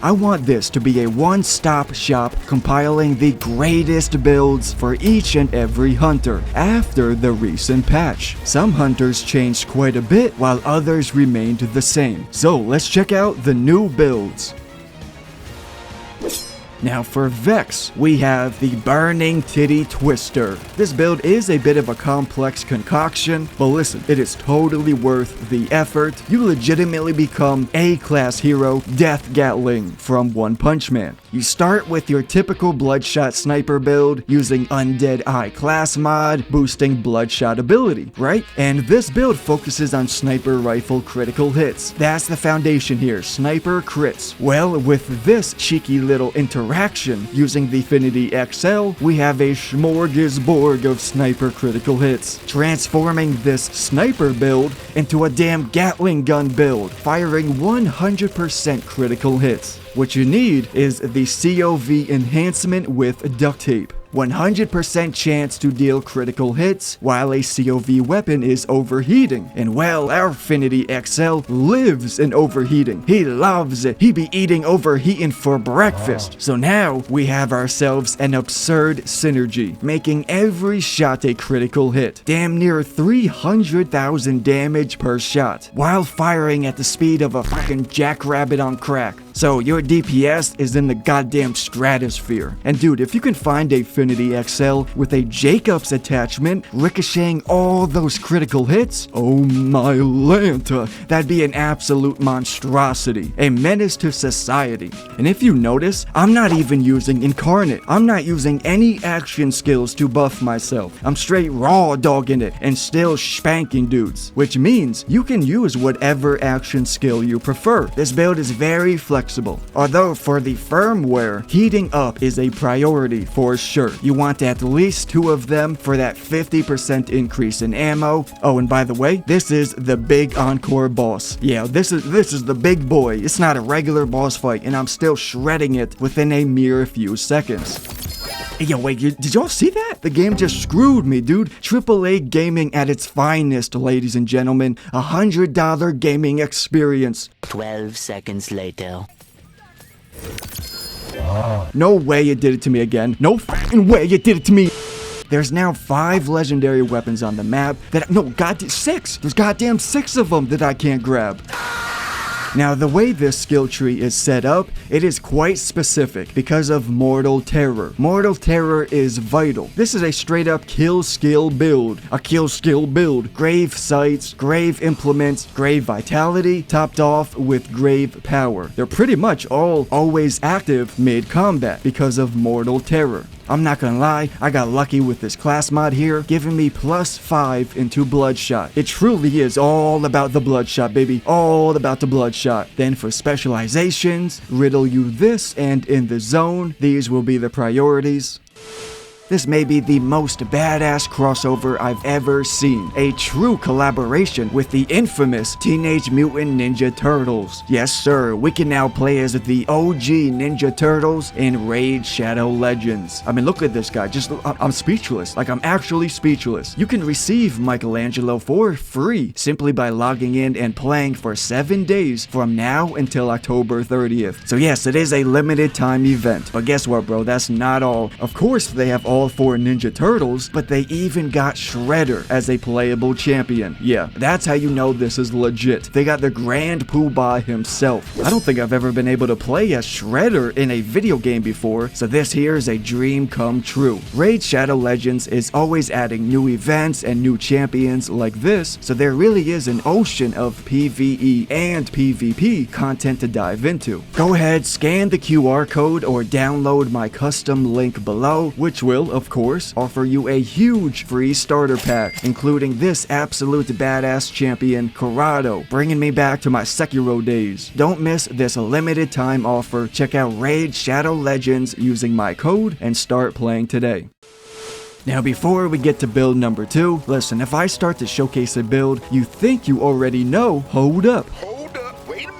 I want this to be a one-stop shop compiling the greatest builds for each and every hunter after the recent patch. Some hunters changed quite a bit while others remained the same. So let's check out the new builds. Now for Vex, we have the Burning Titty Twister. This build is a bit of a complex concoction, but listen, it is totally worth the effort. You legitimately become A-class hero, Death Gatling from One Punch Man. You start with your typical Bloodshot sniper build using Undead Eye class mod, boosting Bloodshot ability, right? And this build focuses on sniper rifle critical hits. That's the foundation here, sniper crits. Well, with this cheeky little interaction using the Affinity XL, we have a smorgasbord of sniper critical hits, transforming this sniper build into a damn Gatling gun build, firing 100% critical hits. What you need is the COV enhancement with duct tape. 100% chance to deal critical hits while a COV weapon is overheating. And well, our Affinity XL lives in overheating. He loves it. He be eating overheating for breakfast. So now we have ourselves an absurd synergy, making every shot a critical hit. Damn near 300,000 damage per shot, while firing at the speed of a fucking jackrabbit on crack. So your DPS is in the goddamn stratosphere. And dude, if you can find a Affinity XL with a Jacobs attachment, ricocheting all those critical hits, oh my Lanta, that'd be an absolute monstrosity, a menace to society. And if you notice, I'm not even using Incarnate. I'm not using any action skills to buff myself. I'm straight raw dogging it and still spanking dudes, which means you can use whatever action skill you prefer. This build is very flexible. Although for the firmware, heating up is a priority for sure. You want at least 2 of them for that 50% increase in ammo. Oh, and by the way, this is the big encore boss. Yeah, this is the big boy. It's not a regular boss fight, and I'm still shredding it within a mere few seconds. Hey, yo, wait, did y'all see that? The game just screwed me, dude. AAA gaming at its finest, ladies and gentlemen. $100 gaming experience. 12 seconds later. No way it did it to me again. No fucking way it did it to me. There's now 5 legendary weapons on the map that, no, goddamn 6. There's goddamn 6 of them that I can't grab. Now, the way this skill tree is set up, it is quite specific because of Mortal Terror. Mortal Terror is vital. This is a straight up kill skill build. A kill skill build. Grave Sights, Grave Implements, Grave Vitality, topped off with Grave Power. They're pretty much all always active mid-combat because of Mortal Terror. I'm not gonna lie, I got lucky with this class mod here, giving me +5 into Bloodshot. It truly is all about the Bloodshot, baby. All about the Bloodshot. Then for specializations, riddle you this, and in the zone, these will be the priorities. This may be the most badass crossover I've ever seen. A true collaboration with the infamous Teenage Mutant Ninja Turtles. Yes sir, we can now play as the OG Ninja Turtles in Raid Shadow Legends. I mean, look at this guy, I'm speechless. Like, I'm actually speechless. You can receive Michelangelo for free simply by logging in and playing for 7 days from now until October 30th. So yes, it is a limited time event. But guess what, bro? That's not all. Of course, they have all 4 Ninja Turtles, but they even got Shredder as a playable champion. Yeah, that's how you know this is legit. They got the Grand Poobah himself. I don't think I've ever been able to play as Shredder in a video game before, so this here is a dream come true. Raid Shadow Legends is always adding new events and new champions like this, so there really is an ocean of PvE and PvP content to dive into. Go ahead, scan the QR code or download my custom link below, which will, of course, offer you a huge free starter pack, including this absolute badass champion, Corrado, bringing me back to my Sekiro days. Don't miss this limited time offer. Check out Raid Shadow Legends using my code and start playing today. Now, before we get to build number 2, listen, if I start to showcase a build you think you already know, hold up.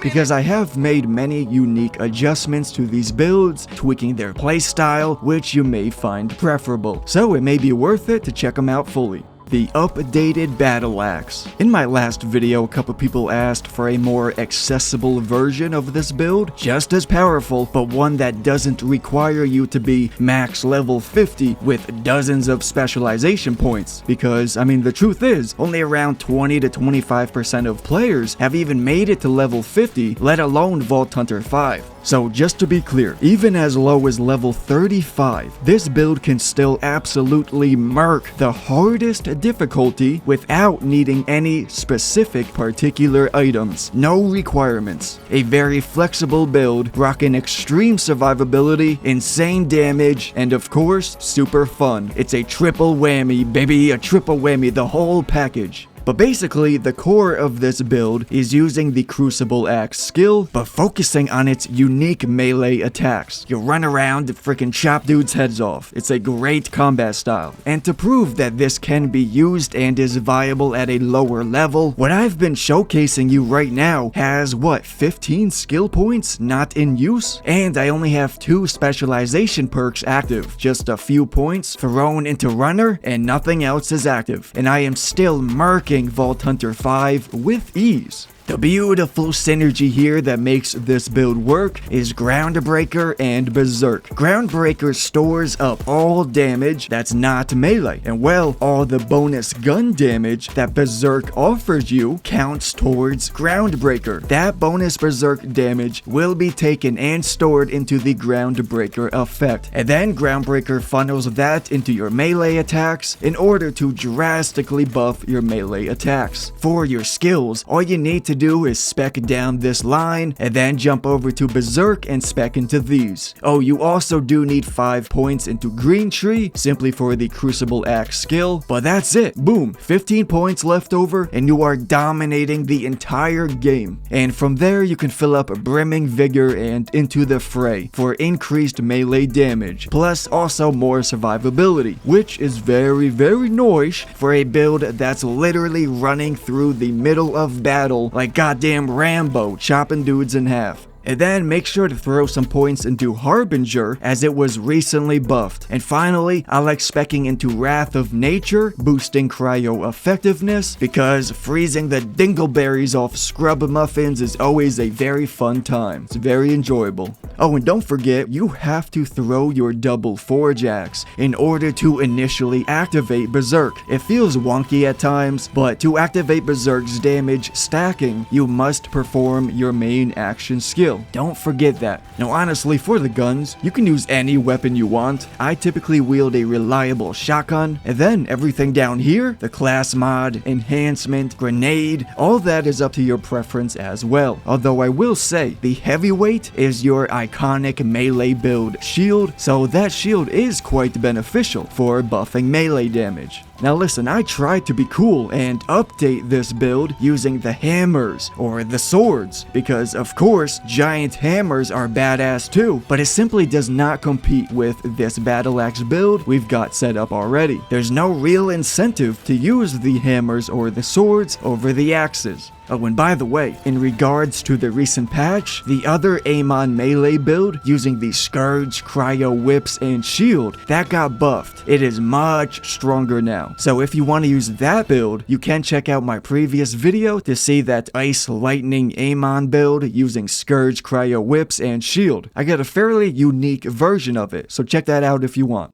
Because I have made many unique adjustments to these builds, tweaking their playstyle, which you may find preferable. So it may be worth it to check them out fully. the updated battle axe. In my last video, a couple people asked for a more accessible version of this build, just as powerful, but one that doesn't require you to be max level 50 with dozens of specialization points. Because, I mean, the truth is, only around 20 to 25% of players have even made it to level 50, let alone Vault Hunter 5. So just to be clear, even as low as level 35, this build can still absolutely murk the hardest difficulty without needing any specific particular items. No requirements. A very flexible build, rocking extreme survivability, insane damage, and of course, super fun. It's a triple whammy, baby, a triple whammy, the whole package. But basically, the core of this build is using the Crucible Axe skill, but focusing on its unique melee attacks. You run around and freaking chop dudes' heads off. It's a great combat style. And to prove that this can be used and is viable at a lower level, what I've been showcasing you right now has, what, 15 skill points not in use? And I only have 2 specialization perks active. Just a few points thrown into runner, and nothing else is active. And I am still murking Vault Hunter 5 with ease. The beautiful synergy here that makes this build work is Groundbreaker and Berserk. Groundbreaker stores up all damage that's not melee, and well, all the bonus gun damage that Berserk offers you counts towards Groundbreaker. That bonus Berserk damage will be taken and stored into the Groundbreaker effect, and then Groundbreaker funnels that into your melee attacks in order to drastically buff your melee attacks. For your skills, all you need to do is spec down this line and then jump over to Berserk and spec into these. Oh, you also do need 5 points into Green Tree simply for the Crucible Axe skill, but that's it. Boom, 15 points left over and you are dominating the entire game. And from there you can fill up Brimming Vigor and Into the Fray for increased melee damage, plus also more survivability, which is very, very nice for a build that's literally running through the middle of battle like goddamn Rambo, chopping dudes in half. And then make sure to throw some points into Harbinger as it was recently buffed. And finally, I like specking into Wrath of Nature, boosting cryo effectiveness, because freezing the dingleberries off scrub muffins is always a very fun time. It's very enjoyable. Oh, and don't forget, you have to throw your double Forge Axe in order to initially activate Berserk. It feels wonky at times, but to activate Berserk's damage stacking, you must perform your main action skill. Don't forget that. Now honestly, for the guns, you can use any weapon you want. I typically wield a reliable shotgun, and then everything down here, the class mod, enhancement, grenade, all that is up to your preference as well. Although I will say, the heavyweight is your iconic melee build shield, so that shield is quite beneficial for buffing melee damage. Now listen, I tried to be cool and update this build using the hammers or the swords, because of course giant hammers are badass too, but it simply does not compete with this battle axe build we've got set up already. There's no real incentive to use the hammers or the swords over the axes. Oh, and by the way, in regards to the recent patch, the other Amon melee build using the Scourge, Cryo Whips, and Shield, that got buffed. It is much stronger now. So if you want to use that build, you can check out my previous video to see that Ice Lightning Amon build using Scourge, Cryo Whips, and Shield. I got a fairly unique version of it, so check that out if you want.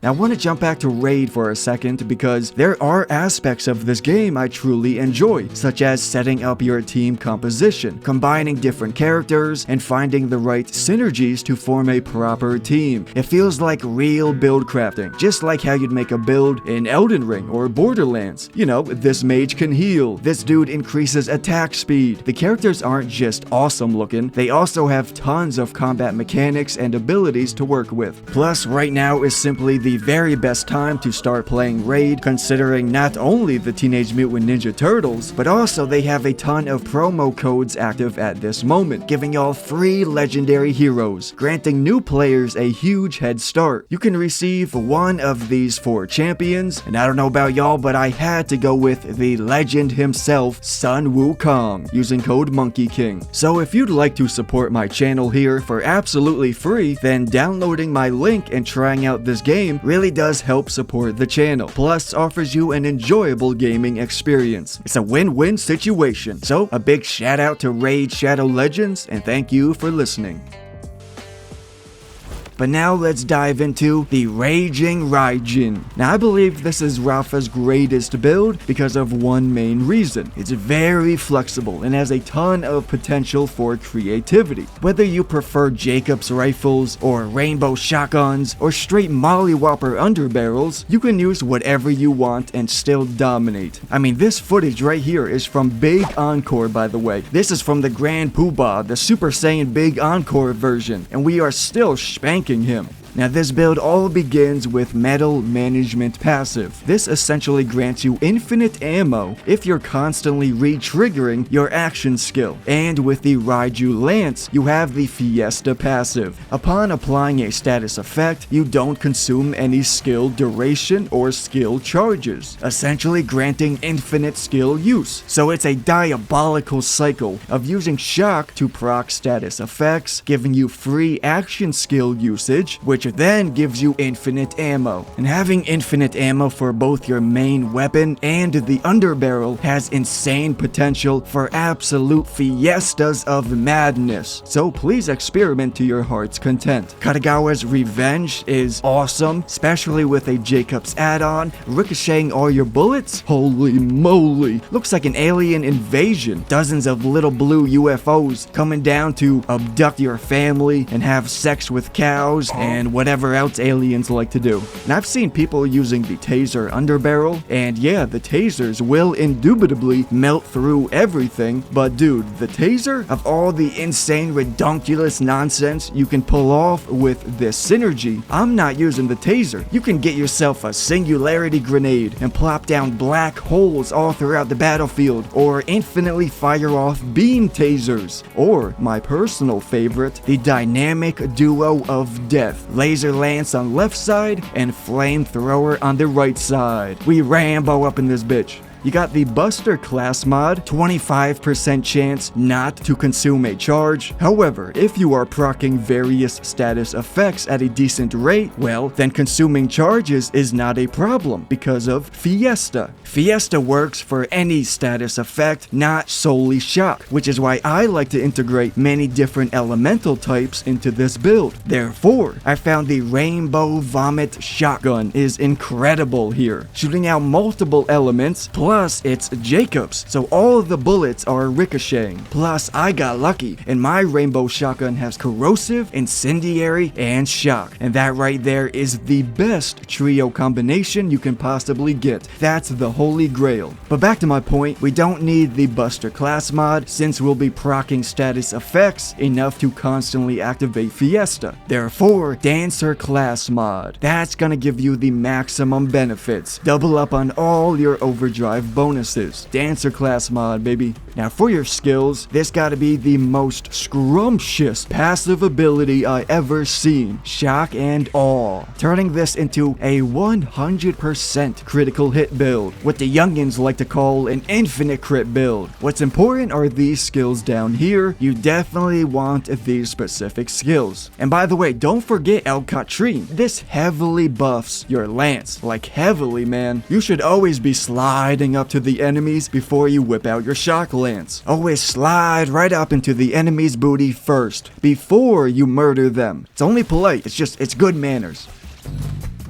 Now I want to jump back to Raid for a second because there are aspects of this game I truly enjoy, such as setting up your team composition, combining different characters, and finding the right synergies to form a proper team. It feels like real build crafting, just like how you'd make a build in Elden Ring or Borderlands. You know, this mage can heal, this dude increases attack speed. The characters aren't just awesome looking, they also have tons of combat mechanics and abilities to work with. Plus, right now is simply the very best time to start playing Raid, considering not only the Teenage Mutant Ninja Turtles, but also they have a ton of promo codes active at this moment, giving y'all free legendary heroes, granting new players a huge head start. You can receive one of these 4 champions, and I don't know about y'all, but I had to go with the legend himself, Sun Wukong, using code Monkey King. So if you'd like to support my channel here for absolutely free, then downloading my link and trying out this game really does help support the channel, plus offers you an enjoyable gaming experience. It's a win-win situation. So a big shout out to Raid Shadow Legends, and thank you for listening. But now let's dive into the Raging Raijin. Now I believe this is Rafa's greatest build because of one main reason. It's very flexible and has a ton of potential for creativity. Whether you prefer Jacob's rifles or rainbow shotguns or straight mollywhopper underbarrels, you can use whatever you want and still dominate. I mean, this footage right here is from Big Encore, by the way. This is from the Grand Poobah, the Super Saiyan Big Encore version, and we are still spanking him. Now this build all begins with Metal Management passive. This essentially grants you infinite ammo if you're constantly re-triggering your action skill. And with the Raiju Lance, you have the Fiesta passive. Upon applying a status effect, you don't consume any skill duration or skill charges, essentially granting infinite skill use. So it's a diabolical cycle of using shock to proc status effects, giving you free action skill usage, which then gives you infinite ammo. And having infinite ammo for both your main weapon and the underbarrel has insane potential for absolute fiestas of madness. So please experiment to your heart's content. Katagawa's Revenge is awesome, especially with a Jacob's add-on, ricocheting all your bullets. Holy moly, looks like an alien invasion. Dozens of little blue UFOs coming down to abduct your family and have sex with cows and whatever else aliens like to do. And I've seen people using the taser underbarrel, and yeah, the tasers will indubitably melt through everything, but dude, the taser, of all the insane redonkulous nonsense you can pull off with this synergy, I'm not using the taser. You can get yourself a singularity grenade and plop down black holes all throughout the battlefield, or infinitely fire off beam tasers, or my personal favorite, the dynamic duo of death. Laser lance on left side and flamethrower on the right side. We Rambo up in this bitch. You got the Buster class mod, 25% chance not to consume a charge. However, if you are proccing various status effects at a decent rate, well, then consuming charges is not a problem because of Fiesta. Fiesta works for any status effect, not solely shock, which is why I like to integrate many different elemental types into this build. Therefore, I found the Rainbow Vomit Shotgun is incredible here, shooting out multiple elements, plus it's Jacob's, so all of the bullets are ricocheting. Plus I got lucky, and my rainbow shotgun has corrosive, incendiary, and shock. And that right there is the best trio combination you can possibly get. That's the holy grail. But back to my point, we don't need the Buster class mod since we'll be proccing status effects enough to constantly activate Fiesta. Therefore, Dancer class mod. That's gonna give you the maximum benefits. Double up on all your overdrive bonuses. Dancer class mod, baby. Now for your skills, this gotta be the most scrumptious passive ability I ever seen. Shock and Awe. Turning this into a 100% critical hit build, what the youngins like to call an infinite crit build. What's important are these skills down here. You definitely want these specific skills. And by the way, don't forget El Catrin. This heavily buffs your lance. Like heavily, man. You should always be sliding up to the enemies before you whip out your shock lance. Always slide right up into the enemy's booty first, before you murder them. It's only polite, it's good manners.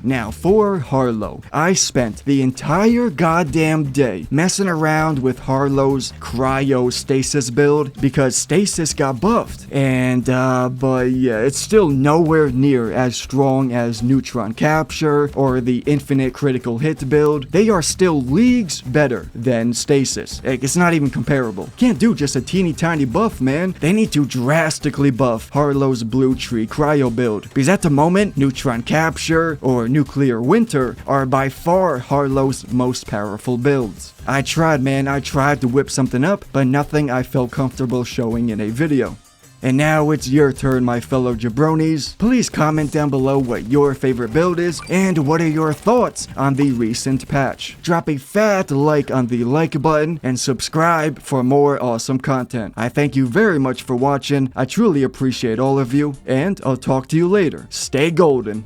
Now for Harlow, I spent the entire goddamn day messing around with Harlow's cryostasis build because stasis got buffed, and but yeah, it's still nowhere near as strong as neutron capture or the infinite critical hit build. They are still leagues better than stasis. It's not even comparable. Can't do just a teeny tiny buff, man. They need to drastically buff Harlow's blue tree cryo build, because at the moment, neutron capture or nuclear winter are by far Harlow's most powerful builds. I tried, man, I tried to whip something up, but nothing I felt comfortable showing in a video. And now it's your turn, my fellow jabronis. Please comment down below what your favorite build is and what are your thoughts on the recent patch. Drop a fat like on the like button and subscribe for more awesome content. I thank you very much for watching. I truly appreciate all of you, and I'll talk to you later. Stay golden.